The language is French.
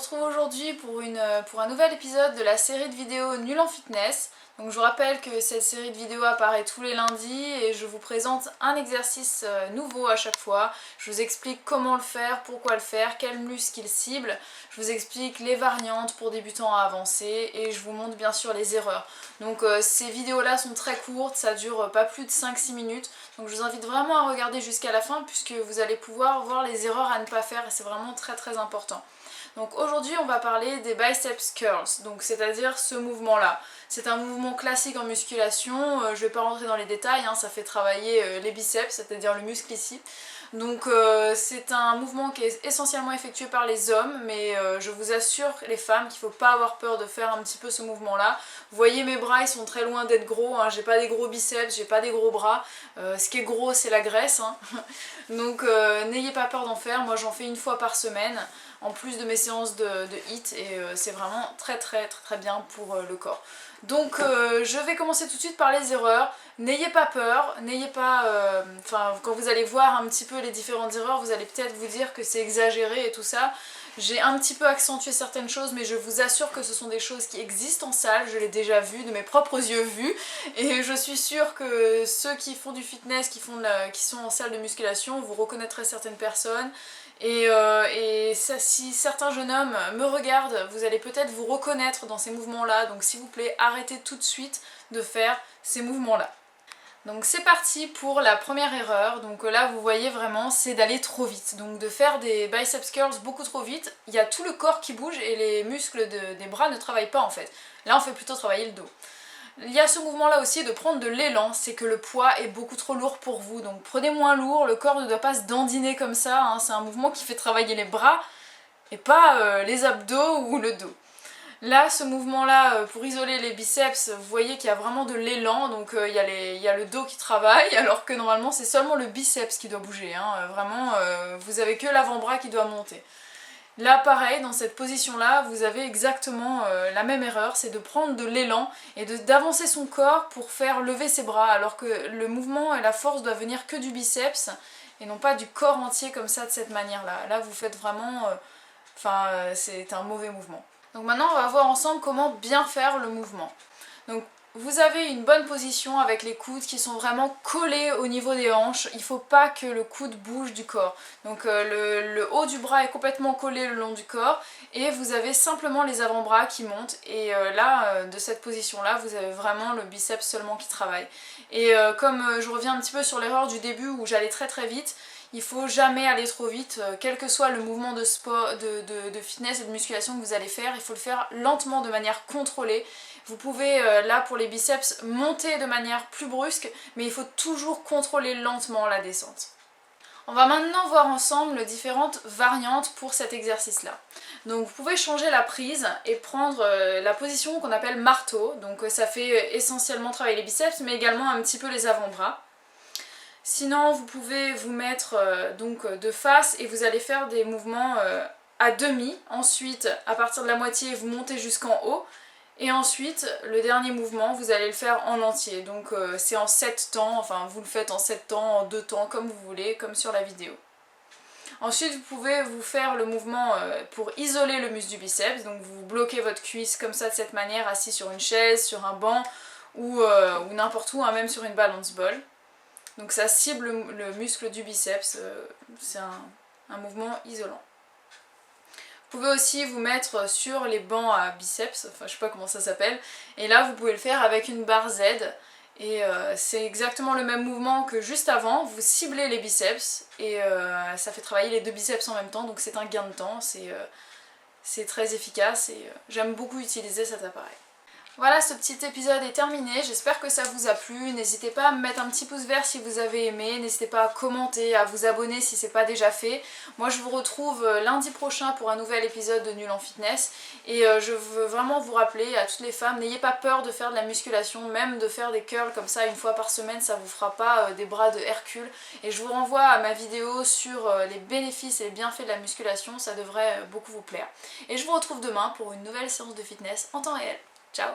retrouve aujourd'hui pour un nouvel épisode de la série de vidéos Nul en Fitness. Donc je vous rappelle que cette série de vidéos apparaît tous les lundis et je vous présente un exercice nouveau à chaque fois. Je vous explique comment le faire, pourquoi le faire, quels muscles il cible. Je vous explique les variantes pour débutants à avancés et je vous montre bien sûr les erreurs. Donc ces vidéos là sont très courtes, ça dure pas plus de 5-6 minutes. Donc je vous invite vraiment à regarder jusqu'à la fin puisque vous allez pouvoir voir les erreurs à ne pas faire et c'est vraiment très important. Donc aujourd'hui on va parler des biceps curls, donc c'est-à-dire ce mouvement-là. C'est un mouvement classique en musculation, je vais pas rentrer dans les détails, ça fait travailler les biceps, c'est-à-dire le muscle ici. Donc c'est un mouvement qui est essentiellement effectué par les hommes, mais je vous assure les femmes qu'il ne faut pas avoir peur de faire un petit peu ce mouvement-là. Vous voyez mes bras, ils sont très loin d'être gros, j'ai pas des gros biceps, j'ai pas des gros bras. Ce qui est gros c'est la graisse, donc n'ayez pas peur d'en faire, moi j'en fais une fois par semaine, en plus de mes séances de HIIT, et c'est vraiment très bien pour le corps. Donc je vais commencer tout de suite par les erreurs. N'ayez pas peur, quand vous allez voir un petit peu les différentes erreurs, vous allez peut-être vous dire que c'est exagéré et tout ça. J'ai un petit peu accentué certaines choses, mais je vous assure que ce sont des choses qui existent en salle, je l'ai déjà vu, de mes propres yeux vus, et je suis sûre que ceux qui font du fitness, qui sont en salle de musculation, vous reconnaîtrez certaines personnes. Et si certains jeunes hommes me regardent, vous allez peut-être vous reconnaître dans ces mouvements-là, donc s'il vous plaît, arrêtez tout de suite de faire ces mouvements-là. Donc c'est parti pour la première erreur, donc là vous voyez vraiment c'est d'aller trop vite, donc de faire des biceps curls beaucoup trop vite, il y a tout le corps qui bouge et les muscles des bras ne travaillent pas en fait, là on fait plutôt travailler le dos. Il y a ce mouvement là aussi de prendre de l'élan, c'est que le poids est beaucoup trop lourd pour vous, donc prenez moins lourd, le corps ne doit pas se dandiner comme ça, c'est un mouvement qui fait travailler les bras et pas les abdos ou le dos. Là, ce mouvement-là, pour isoler les biceps, vous voyez qu'il y a vraiment de l'élan, donc il y a le dos qui travaille, alors que normalement c'est seulement le biceps qui doit bouger, vraiment, vous avez que l'avant-bras qui doit monter. Là, pareil, dans cette position-là, vous avez exactement la même erreur, c'est de prendre de l'élan et d'avancer son corps pour faire lever ses bras, alors que le mouvement et la force doivent venir que du biceps, et non pas du corps entier comme ça, de cette manière-là. Là, vous faites vraiment... c'est un mauvais mouvement. Donc maintenant on va voir ensemble comment bien faire le mouvement. Donc vous avez une bonne position avec les coudes qui sont vraiment collés au niveau des hanches, il ne faut pas que le coude bouge du corps. Donc le haut du bras est complètement collé le long du corps et vous avez simplement les avant-bras qui montent et de cette position là vous avez vraiment le biceps seulement qui travaille. Et comme je reviens un petit peu sur l'erreur du début où j'allais très vite, il faut jamais aller trop vite, quel que soit le mouvement de sport, de fitness et de musculation que vous allez faire, il faut le faire lentement, de manière contrôlée. Vous pouvez, là pour les biceps, monter de manière plus brusque, mais il faut toujours contrôler lentement la descente. On va maintenant voir ensemble les différentes variantes pour cet exercice-là. Donc vous pouvez changer la prise et prendre la position qu'on appelle marteau, donc ça fait essentiellement travailler les biceps, mais également un petit peu les avant-bras. Sinon vous pouvez vous mettre de face et vous allez faire des mouvements à demi. Ensuite à partir de la moitié vous montez jusqu'en haut. Et ensuite le dernier mouvement vous allez le faire en entier. Donc c'est en 7 temps, enfin vous le faites en 7 temps, en 2 temps comme vous voulez, comme sur la vidéo. Ensuite vous pouvez vous faire le mouvement pour isoler le muscle du biceps. Donc vous bloquez votre cuisse comme ça de cette manière, assis sur une chaise, sur un banc ou n'importe où, même sur une balance ball. Donc ça cible le muscle du biceps, c'est un mouvement isolant. Vous pouvez aussi vous mettre sur les bancs à biceps, enfin je sais pas comment ça s'appelle, et là vous pouvez le faire avec une barre Z, et c'est exactement le même mouvement que juste avant, vous ciblez les biceps, et ça fait travailler les deux biceps en même temps, donc c'est un gain de temps, c'est très efficace, et j'aime beaucoup utiliser cet appareil. Voilà, ce petit épisode est terminé, j'espère que ça vous a plu, n'hésitez pas à me mettre un petit pouce vert si vous avez aimé, n'hésitez pas à commenter, à vous abonner si c'est pas déjà fait. Moi je vous retrouve lundi prochain pour un nouvel épisode de Nul en Fitness, et je veux vraiment vous rappeler à toutes les femmes, n'ayez pas peur de faire de la musculation, même de faire des curls comme ça une fois par semaine, ça vous fera pas des bras de Hercule, et je vous renvoie à ma vidéo sur les bénéfices et les bienfaits de la musculation, ça devrait beaucoup vous plaire. Et je vous retrouve demain pour une nouvelle séance de fitness en temps réel. Ciao!